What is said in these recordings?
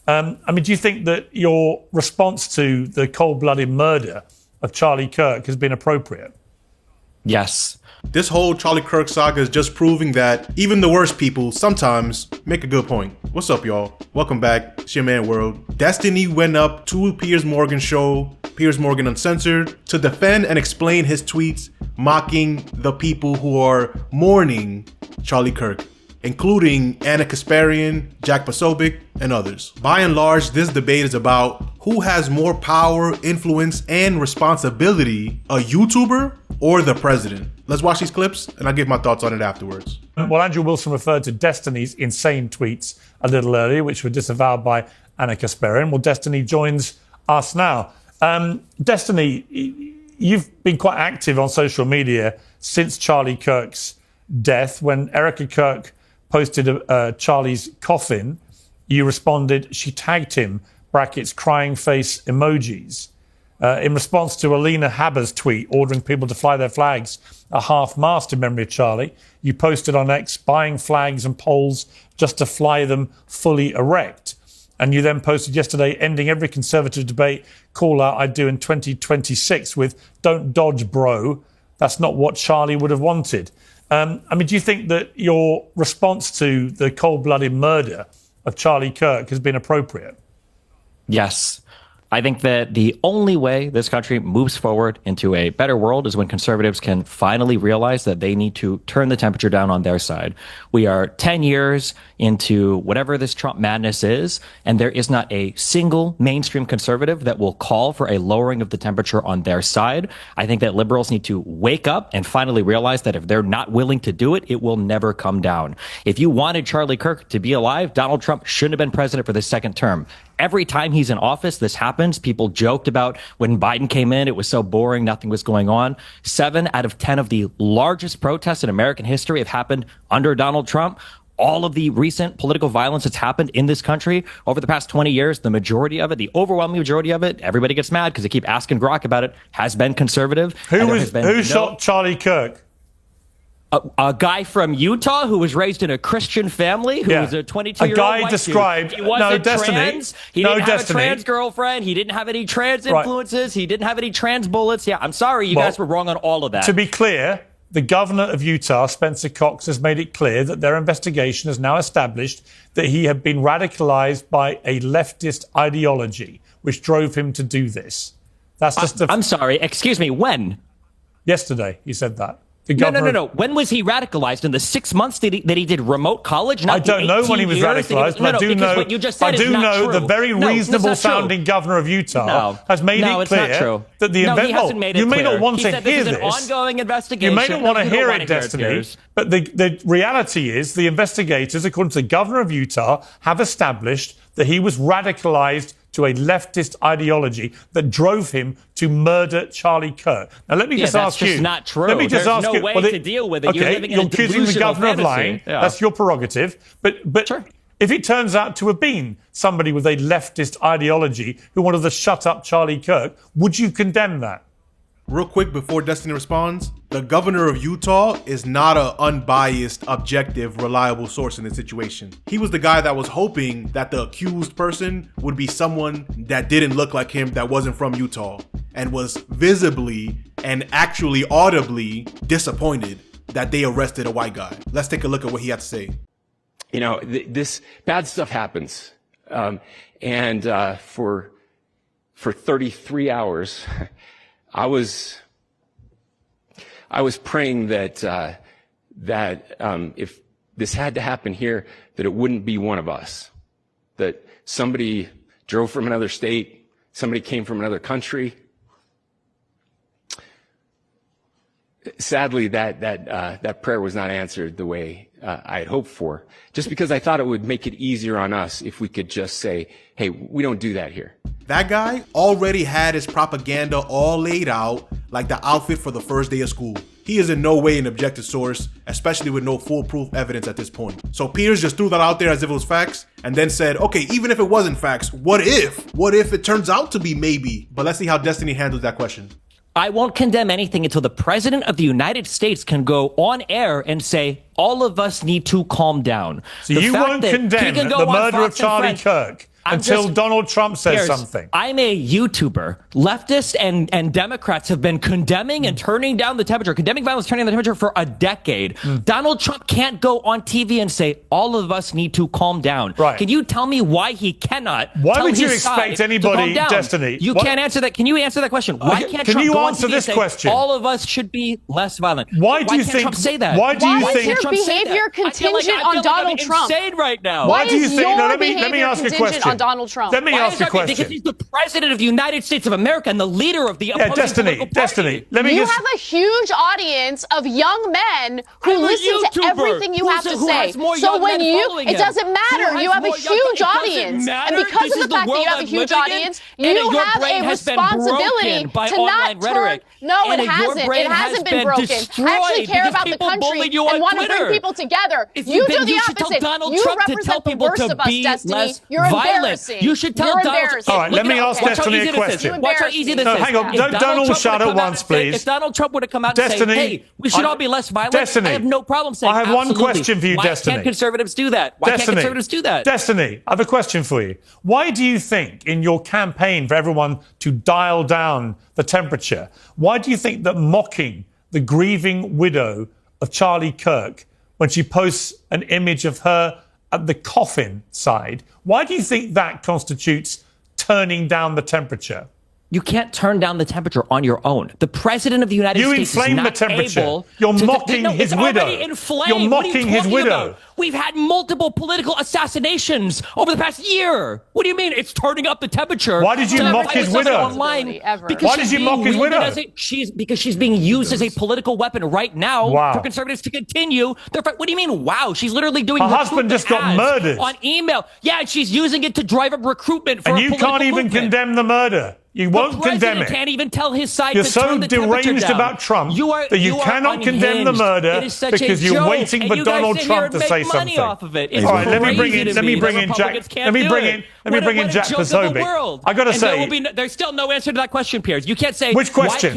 I mean, do you think that your response to the cold-blooded murder of Charlie Kirk has been appropriate? Yes. This whole Charlie Kirk saga is just proving that even the worst people sometimes make a good point. What's up, y'all? Welcome back. It's your man World. Destiny went up to Piers Morgan's show, Piers Morgan Uncensored, to defend and explain his tweets mocking the people who are mourning Charlie Kirk, including Kaschparian, James Pasobick, and others. By and large, this debate is about who has more power, influence, and responsibility, a YouTuber or the president. Let's watch these clips, and I'll give my thoughts on it afterwards. Well, Andrew Wilson referred to Destiny's insane tweets a little earlier, which were disavowed by Kaschparian. Well, Destiny joins us now. Destiny, you've been quite active on social media since Charlie Kirk's death. When Erica Kirk posted Charlie's coffin, you responded, she tagged him, brackets, crying face emojis. In response to Alina Haber's tweet ordering people to fly their flags at half-mast in memory of Charlie, you posted on X buying flags and poles just to fly them fully erect. And you then posted yesterday, ending every conservative debate call out I'd do in 2026 with don't dodge, bro. That's not what Charlie would have wanted. I mean, do you think that your response to the cold-blooded murder of Charlie Kirk has been appropriate? Yes. I think that the only way this country moves forward into a better world is when conservatives can finally realize that they need to turn the temperature down on their side. We are 10 years into whatever this Trump madness is, and there is not a single mainstream conservative that will call for a lowering of the temperature on their side. I think that liberals need to wake up and finally realize that if they're not willing to do it, it will never come down. If you wanted Charlie Kirk to be alive, Donald Trump shouldn't have been president for the second term. Every time he's in office, this happens. People joked about when Biden came in, it was so boring, nothing was going on. 7 out of 10 of the largest protests in American history have happened under Donald Trump. All of the recent political violence that's happened in this country over the past 20 years, the majority of it, the overwhelming majority of it, everybody gets mad because they keep asking Grok about it, has been conservative. Who shot Charlie Kirk? A guy from Utah who was raised in a Christian family, who was a 22-year-old white dude. Described. He wasn't trans. He didn't have Destiny. a trans girlfriend. He didn't have any trans influences. He didn't have any trans bullets. Yeah, I'm sorry, you guys were wrong on all of that. To be clear, the governor of Utah, Spencer Cox, has made it clear that their investigation has now established that he had been radicalized by a leftist ideology, which drove him to do this. That's just I'm sorry, excuse me, when? Yesterday, he said that. No. When was he radicalized? In the 6 months that he did remote college? Not I don't know when he was radicalized, but I do know. What you just said I do know true. the very reasonable-sounding governor of Utah has made it clear that the he hasn't made it you may clear. not want to hear this. This. Is an ongoing investigation. You may not want to hear it, Destiny. But the reality is, the investigators, according to the governor of Utah, have established that he was radicalized to a leftist ideology that drove him to murder Charlie Kirk. Now, let me just ask you. That's just not true. Let me just ask you. There's no way to deal with it. Okay, you're living in a accusing the governor fantasy. of lying. Yeah. That's your prerogative. But sure. If it turns out to have been somebody with a leftist ideology who wanted to shut up Charlie Kirk, would you condemn that? Real quick before Destiny responds, the governor of Utah is not an unbiased, objective, reliable source in this situation. He was the guy that was hoping that the accused person would be someone that didn't look like him, that wasn't from Utah, and was visibly and actually audibly disappointed that they arrested a white guy. Let's take a look at what he had to say. You know, this bad stuff happens. For 33 hours, I was praying that if this had to happen here, that it wouldn't be one of us, that somebody drove from another state, somebody came from another country. Sadly, that prayer was not answered the way I had hoped for, just because I thought it would make it easier on us if we could just say, hey, we don't do that here. That guy already had his propaganda all laid out, like the outfit for the first day of school. He is in no way an objective source, especially with no foolproof evidence at this point. So Piers just threw that out there as if it was facts, and then said, okay, even if it wasn't facts, what if? What if it turns out to be maybe? But let's see how Destiny handles that question. I won't condemn anything until the president of the United States can go on air and say, all of us need to calm down. So you won't condemn the murder of Charlie Kirk. until Donald Trump says something. I'm a YouTuber. Leftists and Democrats have been condemning and turning down the temperature, condemning violence, turning down the temperature for a decade. Donald Trump can't go on TV and say, all of us need to calm down. Right. Can you tell me why he cannot? Why would you expect anybody, Destiny? You can't answer that. Can you answer that question? Why can't Trump you go answer on TV this and say, question? all of us should be less violent? Why do you can't think Trump say that? Why do you Why think is your behavior contingent on Donald Trump? Insane right now. Why do you is think? your No, let me behavior ask you a contingent question. on Donald Trump? Let me ask you a question. Because he's the president of the United States of America and the leader of the opposing political party. Destiny. Let me You just. have a huge audience of young men who I'm a listen to YouTuber everything you have to who say. has more So young when men you, following it him. doesn't matter. Who You has have a more young- huge it doesn't audience, matter. and because This of is the fact that world you have a I'm huge living in, audience, and you your have brain a has been responsibility broken by to online not rhetoric. turn. No, And it your hasn't. brain It has hasn't been been broken. I destroyed actually care because about the people country bullied you on and want to bring Twitter. people together. If You then do the you should tell opposite. Donald You Trump to represent tell the people worst to of us, be Destiny. less You're violent. embarrassing. You should tell You're Donald. embarrassing. All right, let me ask Destiny a question. Watch how easy this No, is. hang on. If Don't Trump shout would've at come out once, and say- please. If Donald Trump would have come out Destiny, and say, "Hey, we should all be less violent," Destiny, I have no problem saying. I have one absolutely. question for you, Why Destiny. can't conservatives do that? Why can't conservatives do that? Destiny, I have a question for you. Why do you think in your campaign for everyone to dial down the temperature, why do you think that mocking the grieving widow of Charlie Kirk when she posts an image of her at the coffin side, why do you think that constitutes turning down the temperature? You can't turn down the temperature on your own. The president of the United States is inflame not the temperature. able You're to mocking no, his it's widow. already inflamed. You're What are you mocking his talking widow. about? We've had multiple political assassinations over the past year. What do you mean it's turning up the temperature? Why did you mock his widow? Online because Why did you mock his widow? Because she's being used as a political weapon right now Wow. for conservatives to continue. What do you mean, wow? She's literally doing Her husband just got ads murdered. on email. Yeah, and she's using it to drive up recruitment for And a you political can't even movement. condemn the murder. You won't The condemn president it. can't even tell his side You're to so turn the temperature deranged down. about Trump that you are cannot condemn the unhinged. murder It is such because a you're joke, waiting and for you guys Donald sit here Trump and to make say money something. off of it. It's All right, let me bring crazy in to let me me bring that in Jack. Republicans can't Let me do bring it. in let me What a- bring in what a Jack joke of the Pasobick. world. I gotta And say, there's still no answer to that question, Piers. You can't say Which question?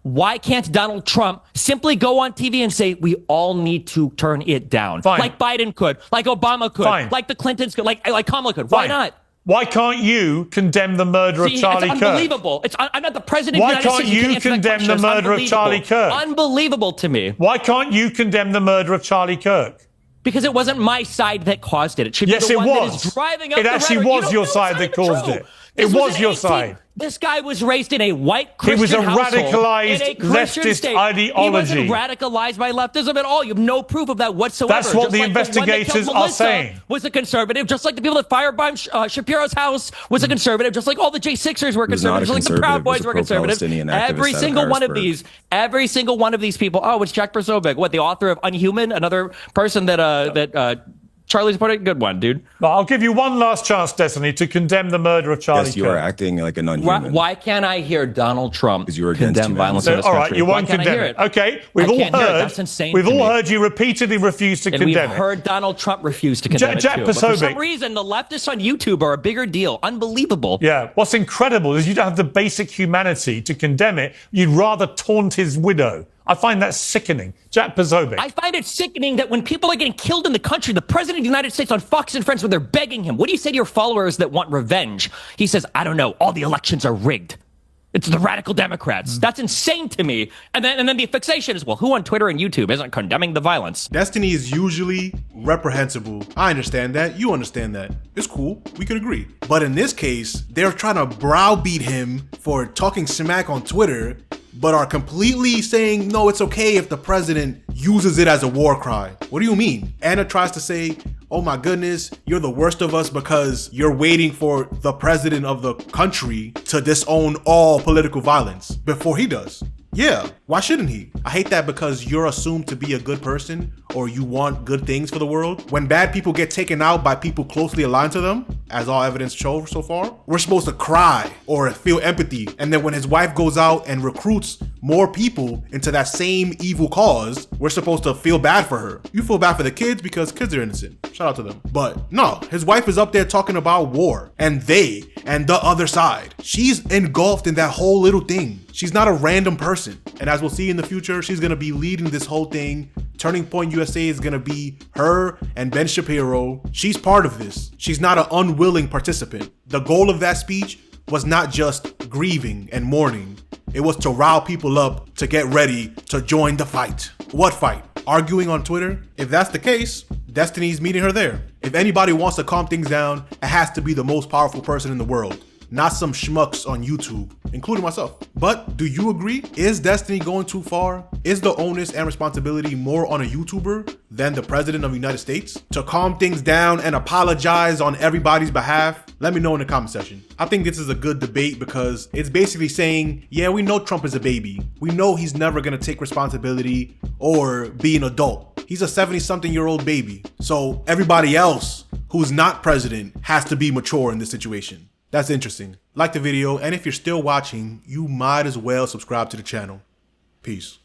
Why can't Donald Trump simply go on TV and say we all need to turn it down, Fine. like Biden could, like Obama could, Fine. like the Clintons could, like Kamala could? Why Fine. not? Why can't you condemn the murder of Charlie it's Kirk? unbelievable. I'm not the president Why of the United can't States. you answer that condemn question. the It's murder of Charlie Kirk? Unbelievable to me. Why can't you condemn the murder of Charlie Kirk? Because it wasn't my side that caused it. It should Yes, be the it one that was. is driving up It the actually rhetoric. was You your don't know side it's that not even caused true. it. This It was an your 18 side. This guy was raised in a white Christian He was a household, radicalized in a Christian leftist state. ideology. He wasn't radicalized by leftism at all. You have no proof of that whatsoever. That's what Just the like one that killed investigators are Melissa saying. Was a conservative, just like the people that firebombed Shapiro's house was a conservative, just like all the J6ers were was not conservative, a just like the Proud conservative, was Boys a were conservative. pro-Palestinian activist Every out of single one of Harrisburg. every single one of these people. Oh, it's Jack Pasobick, what, the author of Unhuman, another person that Charlie supported. Good one, dude. Well, I'll give you one last chance, Destiny, to condemn the murder of Charlie Yes, you Kirk. are acting like a non-human. Why can't I hear Donald Trump 'Cause you're against condemn violence in So, this all country? right, you Why won't can't I condemn hear it. Okay, we've I all can't hear it. heard. That's insane We've to all me. heard you repeatedly refuse to And we've condemn it. heard Donald Trump refuse to condemn Jack it too. But for some Pasobick- reason, the leftists on YouTube are a bigger deal. Unbelievable. Yeah, what's incredible is you don't have the basic humanity to condemn it. You'd rather taunt his widow. I find that sickening. Jack Pasobick. I find it sickening that when people are getting killed in the country, the president of the United States on Fox and Friends, when they're begging him, what do you say to your followers that want revenge? He says, I don't know, all the elections are rigged. It's the radical Democrats. That's insane to me. And then the fixation is, well, who on Twitter and YouTube isn't condemning the violence? Destiny is usually reprehensible. I understand that. You understand that. It's cool. We could agree. But in this case, they're trying to browbeat him for talking smack on Twitter, but are completely saying, no, it's okay if the president uses it as a war cry. What do you mean? Anna tries to say, oh my goodness, you're the worst of us because you're waiting for the president of the country to disown all political violence before he does. Yeah, why shouldn't he? I hate that because you're assumed to be a good person or you want good things for the world. When bad people get taken out by people closely aligned to them, as all evidence shows so far, we're supposed to cry or feel empathy. And then when his wife goes out and recruits more people into that same evil cause, we're supposed to feel bad for her. You feel bad for the kids because kids are innocent. Shout out to them. But no, his wife is up there talking about war and and the other side. She's engulfed in that whole little thing. She's not a random person. And as we'll see in the future, she's gonna be leading this whole thing. Turning Point USA is gonna be her and Ben Shapiro. She's part of this. She's not an unwilling participant. The goal of that speech was not just grieving and mourning. It was to rile people up to get ready to join the fight. What fight? Arguing on Twitter? If that's the case, Destiny's meeting her there. If anybody wants to calm things down, it has to be the most powerful person in the world, not some schmucks on YouTube, including myself. But do you agree? Is Destiny going too far? Is the onus and responsibility more on a YouTuber than the president of the United States to calm things down and apologize on everybody's behalf? Let me know in the comment section. I think this is a good debate because it's basically saying, yeah, we know Trump is a baby. We know he's never gonna take responsibility or be an adult. He's a 70-something-year-old baby. So everybody else who's not president has to be mature in this situation. That's interesting. Like the video, and if you're still watching, you might as well subscribe to the channel. Peace.